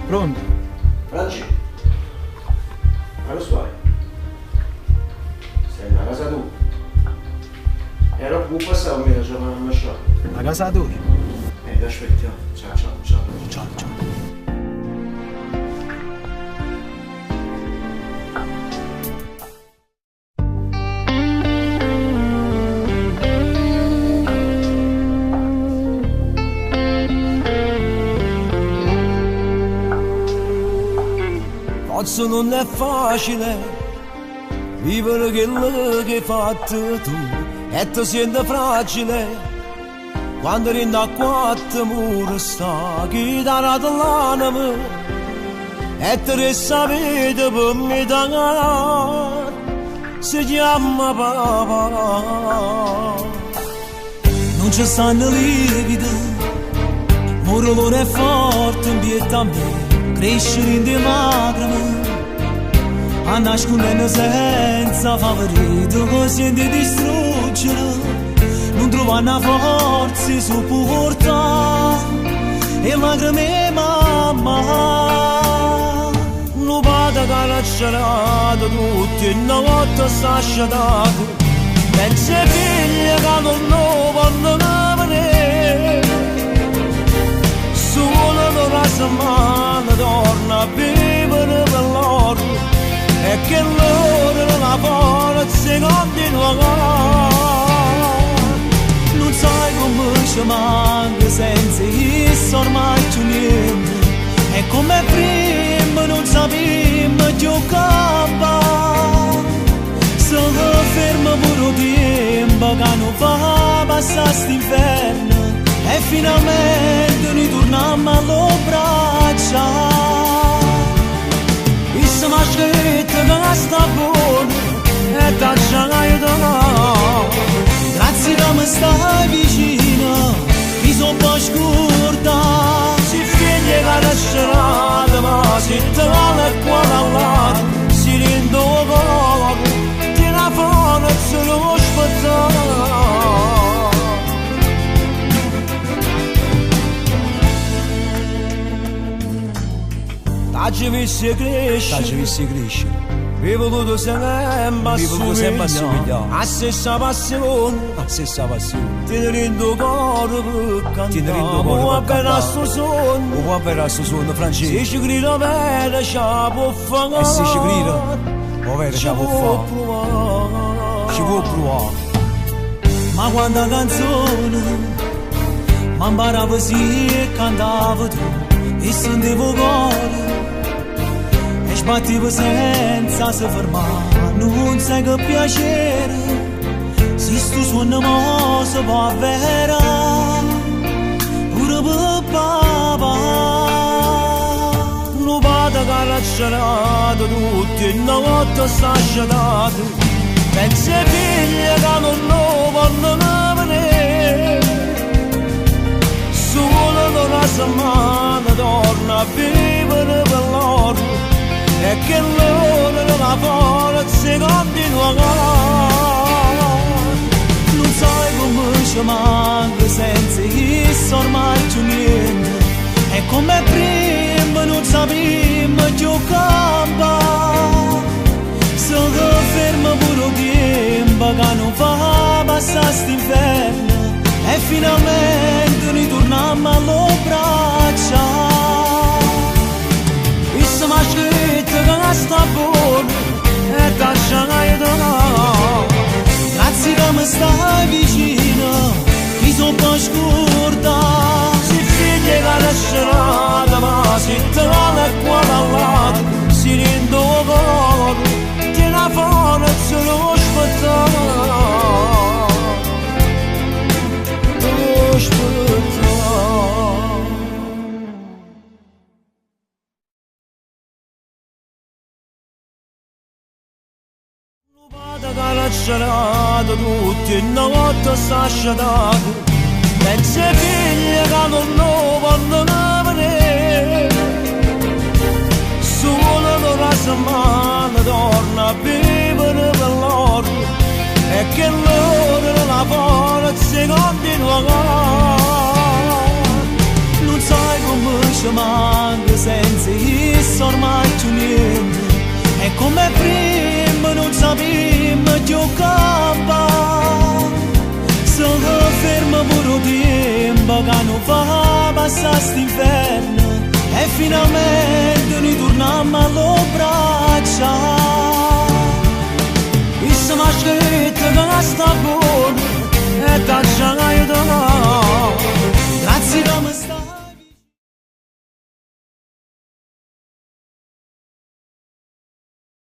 Pronto? Franci, ma lo stai? Sei a casa tua? E allora può passare un mese a lasciare? A casa tua? Ti aspettiamo. Ciao, ciao, ciao. Ciao, ciao. Forse non è facile vivere quello che hai fatto tu e ti senti fragile quando rind a quattro mura sta chitarra dell'anima e ti resta vita per me da si chiama papà. Non ci stanno lividi, muro non è forte in pietà a me. Crescere in dei lacrime, a nascondere senza favorito, così di distruggere, non trovano forza e supporta, e lacrime mamma, non vado caracciarato, tutti e una volta sta sciatato, pensa figlia che non vanno venire. Solo una settimana torna a vivere per loro e che loro non la forza continua. Non sai come ci manca senza isso ormai più niente, e come prima non sappiamo più cappa. Se ferma pure tempo che non fa passare st'inferno e finalmente ritorniamo alle braccia. E se mi ha scritto che sta buono e ti aiuto. Grazie che mi stai vicino, mi sono un po' scordato. Si figlia che lascerà, ma si te vale qua dall'altro, si rende cuore, ti la fame e se lo aspettare. T'hai visto crescere, vivo tutto sempre assomigliare, a stessa passione, ti rendo cuore per cantare, vuoi bene a sto sogno, Francesco, se ci grida bene ci può fare, e se ci grida, ci può provare, ma quando la canzone, mi imparavo sì e cantavo tu, e sentivo cuore, sbattivo senza si fermare, non sai che piacere, se sto suono mo si può avverare, pure per papà. Non vado caracciarato, tutti e una volta sta sciatato, pensa figlia che non vanno venire, solo una settimana torna a vivere per loro e che loro non la forza continua. Non sai come ci manca senza isso ormai più niente, e come prima non sappiamo più campa. Se che ferma pure tempo che non fa passare st'inferno e finalmente ritorniamo alle braccia. Se mi ha scritto che sta buono e ti aiuto. Grazie che mi stai vicino, mi sono un po' scordato. Si figlia che lascerà, ma si te vale qua dall'altro, si rende cuore, ti la forza lo aspettare. Caracciarato, tutti e una volta sta sciatato, pensa figlia che non vanno venire, solo una settimana torna a vivere per loro e che loro non la forza continua. Non sai come ci manca senza campa. Sono fermo pure un tempo che non fa passare st'inverno e finalmente noi torniamo alle braccia. E se mi aspetta che sta buona